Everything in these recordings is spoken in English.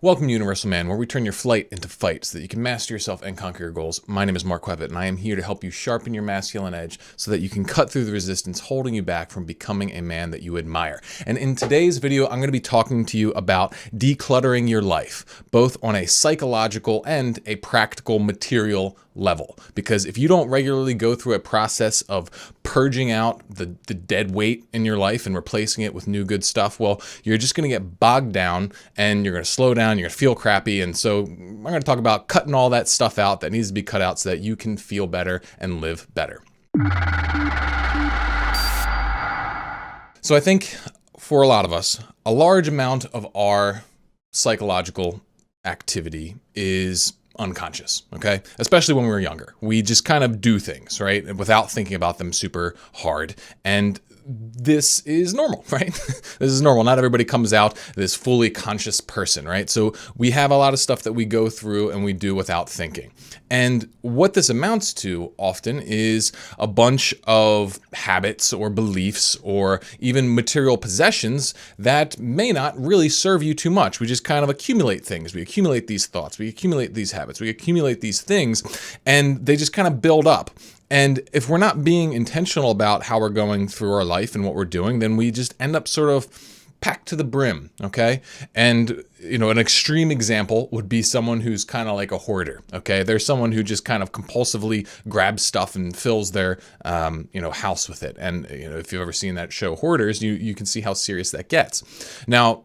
Welcome to Universal Man, where we turn your flight into fight so that you can master yourself and conquer your goals. My name is Mark Webbett, and I am here to help you sharpen your masculine edge so that you can cut through the resistance holding you back from becoming a man that you admire. And in today's video, I'm going to be talking to you about decluttering your life, both on a psychological and a practical material level. Because if you don't regularly go through a process of purging out the dead weight in your life and replacing it with new good stuff, well, you're just going to get bogged down and you're going to slow down, you're going to feel crappy. And so I'm going to talk about cutting all that stuff out that needs to be cut out so that you can feel better and live better. So I think for a lot of us, a large amount of our psychological activity is unconscious, okay? Especially when we were younger. We just kind of do things, right? Without thinking about them super hard. And this is normal, right? This is normal. Not everybody comes out this fully conscious person, right? So we have a lot of stuff that we go through and we do without thinking. And what this amounts to often is a bunch of habits or beliefs or even material possessions that may not really serve you too much. We just kind of accumulate things. We accumulate these thoughts. We accumulate these habits. We accumulate these things, and they just kind of build up. And if we're not being intentional about how we're going through our life and what we're doing, then we just end up sort of packed to the brim, okay? And, an extreme example would be someone who's kind of like a hoarder, okay? There's someone who just kind of compulsively grabs stuff and fills their, house with it. And, if you've ever seen that show Hoarders, you can see how serious that gets. Now,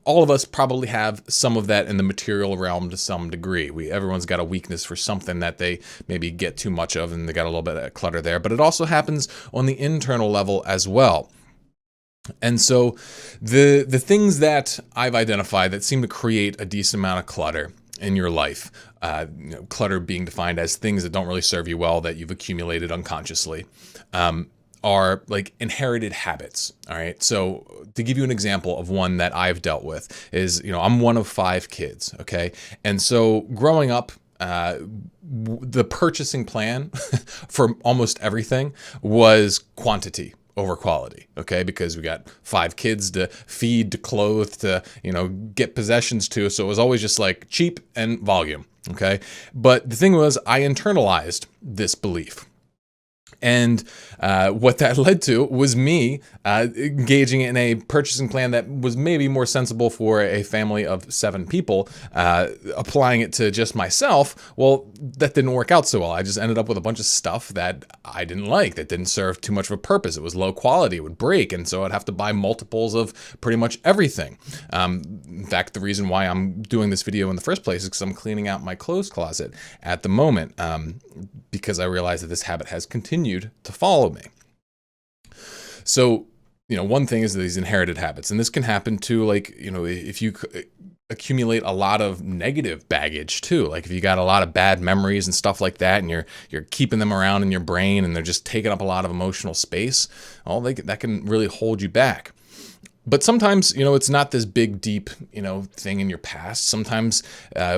all of us probably have some of that in the material realm to some degree. Everyone's got a weakness for something that they maybe get too much of, and they got a little bit of clutter there. But it also happens on the internal level as well. And so the things that I've identified that seem to create a decent amount of clutter in your life, clutter being defined as things that don't really serve you well that you've accumulated unconsciously, are like inherited habits. All right. So to give you an example of one that I've dealt with is, I'm one of 5 kids. Okay. And so growing up, the purchasing plan for almost everything was quantity over quality. Okay. Because we got 5 kids to feed, to clothe, to, get possessions to. So it was always just like cheap and volume. Okay. But the thing was, I internalized this belief. And what that led to was me engaging in a purchasing plan that was maybe more sensible for a family of 7 people. Applying it to just myself, well, that didn't work out so well. I just ended up with a bunch of stuff that I didn't like, that didn't serve too much of a purpose. It was low quality, it would break, and so I'd have to buy multiples of pretty much everything. In fact, the reason why I'm doing this video in the first place is because I'm cleaning out my clothes closet at the moment, because I realized that this habit has continued to follow me. So, one thing is these inherited habits, and this can happen too, like, if you accumulate a lot of negative baggage too, like if you got a lot of bad memories and stuff like that, and you're keeping them around in your brain and they're just taking up a lot of emotional space, well, that can really hold you back. But sometimes, it's not this big, deep, thing in your past. Sometimes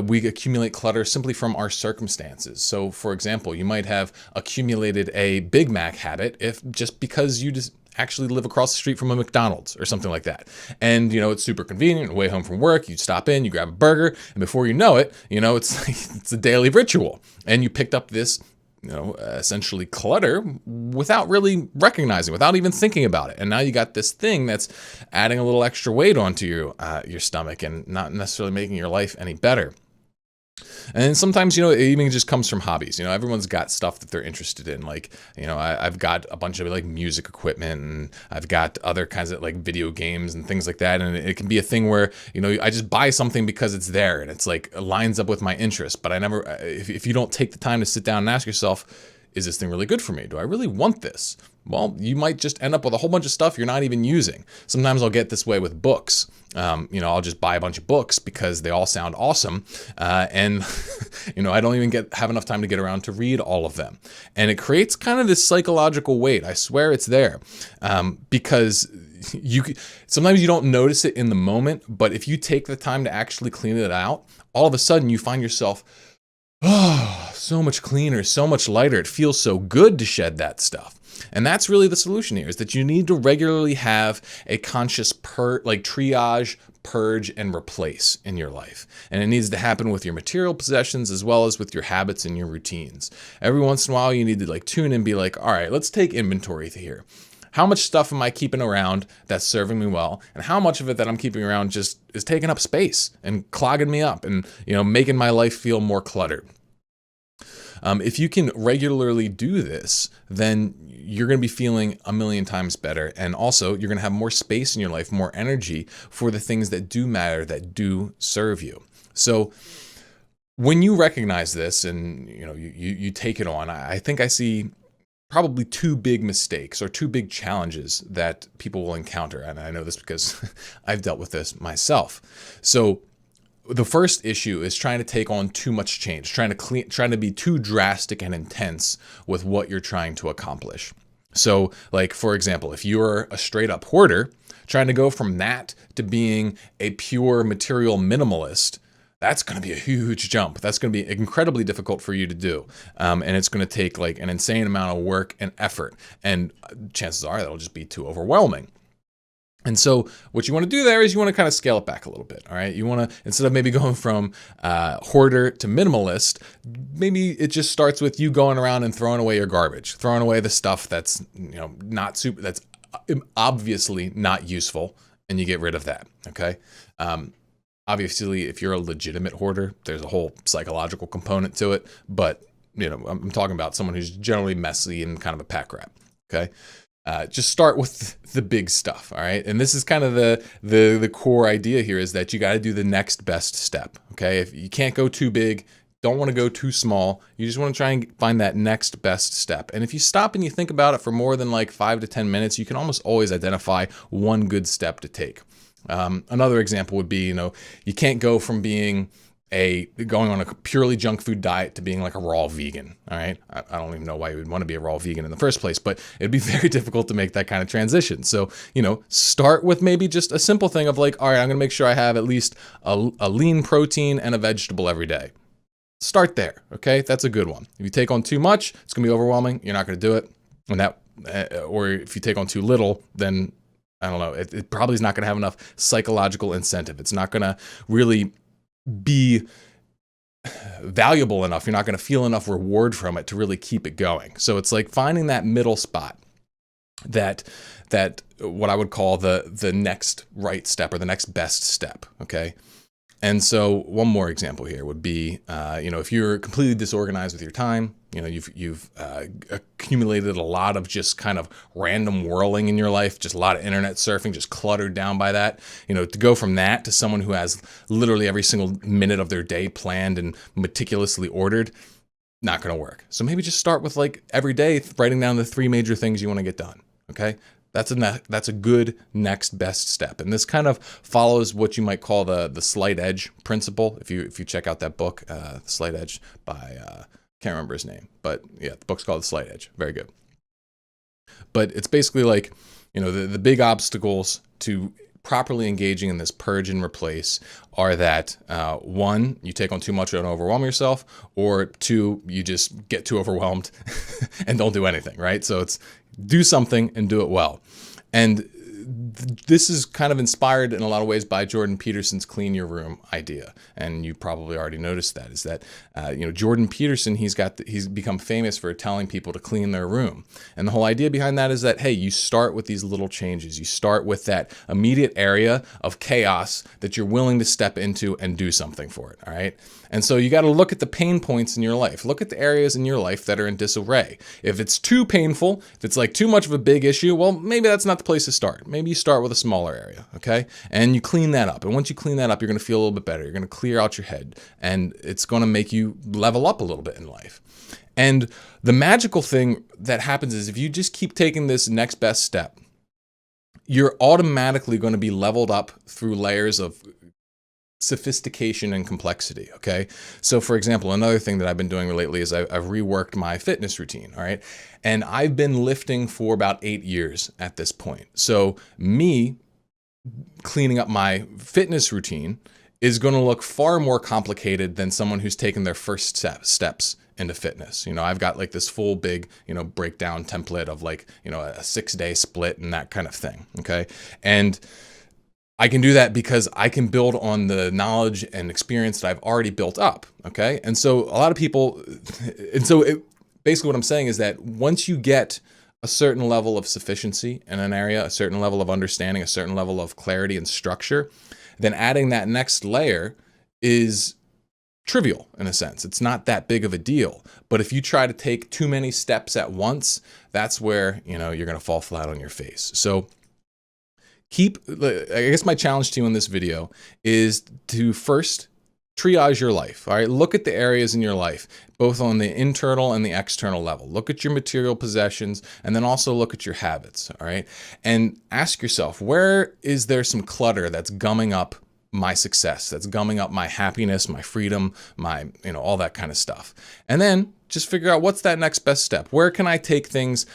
we accumulate clutter simply from our circumstances. So, for example, you might have accumulated a Big Mac habit just because you just actually live across the street from a McDonald's or something like that. And, it's super convenient. On the way home from work, you stop in, you grab a burger, and before you know it, it's a daily ritual. And you picked up this essentially clutter without really recognizing, without even thinking about it. And now you got this thing that's adding a little extra weight onto your stomach and not necessarily making your life any better. And then sometimes, it even just comes from hobbies. Everyone's got stuff that they're interested in. Like, I've got a bunch of like music equipment, and I've got other kinds of like video games and things like that. And it can be a thing where, I just buy something because it's there and it's like it lines up with my interest. But I never, if you don't take the time to sit down and ask yourself, is this thing really good for me? Do I really want this? Well, you might just end up with a whole bunch of stuff you're not even using. Sometimes I'll get this way with books. I'll just buy a bunch of books because they all sound awesome. And I don't even have enough time to get around to read all of them. And it creates kind of this psychological weight. I swear it's there. Because sometimes you don't notice it in the moment, but if you take the time to actually clean it out, all of a sudden you find yourself, so much cleaner, so much lighter. It feels so good to shed that stuff. And that's really the solution here, is that you need to regularly have a conscious triage, purge and replace in your life. And it needs to happen with your material possessions as well as with your habits and your routines. Every once in a while, you need to like tune in and be like, all right, let's take inventory here. How much stuff am I keeping around that's serving me well? And how much of it that I'm keeping around just is taking up space and clogging me up and, making my life feel more cluttered? If you can regularly do this, then you're going to be feeling a million times better. And also you're going to have more space in your life, more energy for the things that do matter, that do serve you. So when you recognize this and, you take it on, I think I see probably two big mistakes or two big challenges that people will encounter. And I know this because I've dealt with this myself. So the first issue is trying to take on too much change, trying to be too drastic and intense with what you're trying to accomplish. So like, for example, if you're a straight up hoarder, trying to go from that to being a pure material minimalist, that's going to be a huge jump. That's going to be incredibly difficult for you to do. And it's going to take like an insane amount of work and effort. And chances are that'll just be too overwhelming. And so what you want to do there is you want to kind of scale it back a little bit. All right. You want to, instead of maybe going from hoarder to minimalist, maybe it just starts with you going around and throwing away your garbage, throwing away the stuff that's, not super, that's obviously not useful. And you get rid of that. Okay. Obviously, if you're a legitimate hoarder, there's a whole psychological component to it. But, I'm talking about someone who's generally messy and kind of a pack rat. Okay. Just start with the big stuff. All right. And this is kind of the core idea here is that you got to do the next best step. Okay. If you can't go too big, don't want to go too small. You just want to try and find that next best step. And if you stop and you think about it for more than like 5 to 10 minutes, you can almost always identify one good step to take. Another example would be, you can't go from being going on a purely junk food diet to being like a raw vegan. All right. I don't even know why you would want to be a raw vegan in the first place, but it'd be very difficult to make that kind of transition. So, start with maybe just a simple thing of like, all right, I'm going to make sure I have at least a lean protein and a vegetable every day. Start there. Okay. That's a good one. If you take on too much, it's going to be overwhelming. You're not going to do it. And or if you take on too little, then I don't know, it probably is not going to have enough psychological incentive. It's not going to really be valuable enough. You're not going to feel enough reward from it to really keep it going. So it's like finding that middle spot, that what I would call the next right step or the next best step. Okay. And so one more example here would be, if you're completely disorganized with your time, you've accumulated a lot of just kind of random whirling in your life, just a lot of internet surfing, just cluttered down by that, to go from that to someone who has literally every single minute of their day planned and meticulously ordered, not going to work. So maybe just start with like every day writing down the 3 major things you want to get done. Okay. That's a good next best step. And this kind of follows what you might call the slight edge principle. If you check out that book, The Slight Edge by, can't remember his name, but yeah, the book's called The Slight Edge. Very good. But it's basically like, the big obstacles to properly engaging in this purge and replace are that, 1, you take on too much and overwhelm yourself, or 2, you just get too overwhelmed and don't do anything, right? So it's do something and do it well. And this is kind of inspired in a lot of ways by Jordan Peterson's clean your room idea. And you probably already noticed that is that, Jordan Peterson, he's become famous for telling people to clean their room. And the whole idea behind that is that, hey, you start with these little changes. You start with that immediate area of chaos that you're willing to step into and do something for it. All right. And so you got to look at the pain points in your life. Look at the areas in your life that are in disarray. If it's too painful, if it's like too much of a big issue, well, maybe that's not the place to start. Maybe you start with a smaller area, okay? And you clean that up. And once you clean that up, you're going to feel a little bit better. You're going to clear out your head. And it's going to make you level up a little bit in life. And the magical thing that happens is if you just keep taking this next best step, you're automatically going to be leveled up through layers of sophistication and complexity. Okay. So for example, another thing that I've been doing lately is I've reworked my fitness routine. All right. And I've been lifting for about 8 years at this point. So me cleaning up my fitness routine is going to look far more complicated than someone who's taken their first steps into fitness. I've got like this full big, breakdown template of like, a 6-day split and that kind of thing. Okay. And I can do that because I can build on the knowledge and experience that I've already built up. Okay. And so a lot of people, basically what I'm saying is that once you get a certain level of sufficiency in an area, a certain level of understanding, a certain level of clarity and structure, then adding that next layer is trivial in a sense. It's not that big of a deal. But if you try to take too many steps at once, that's where, you're going to fall flat on your face. So I guess my challenge to you in this video is to first triage your life. All right. Look at the areas in your life, both on the internal and the external level. Look at your material possessions and then also look at your habits. All right. And ask yourself, where is there some clutter that's gumming up my success, that's gumming up my happiness, my freedom, my, all that kind of stuff. And then just figure out what's that next best step. Where can I take things?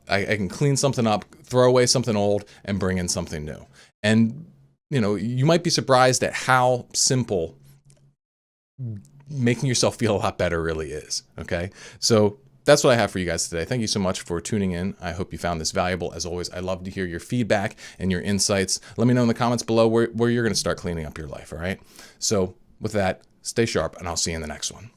I can clean something up, throw away something old, and bring in something new. And, you might be surprised at how simple making yourself feel a lot better really is. Okay. So that's what I have for you guys today. Thank you so much for tuning in. I hope you found this valuable. As always, I love to hear your feedback and your insights. Let me know in the comments below where you're going to start cleaning up your life. All right. So with that, stay sharp and I'll see you in the next one.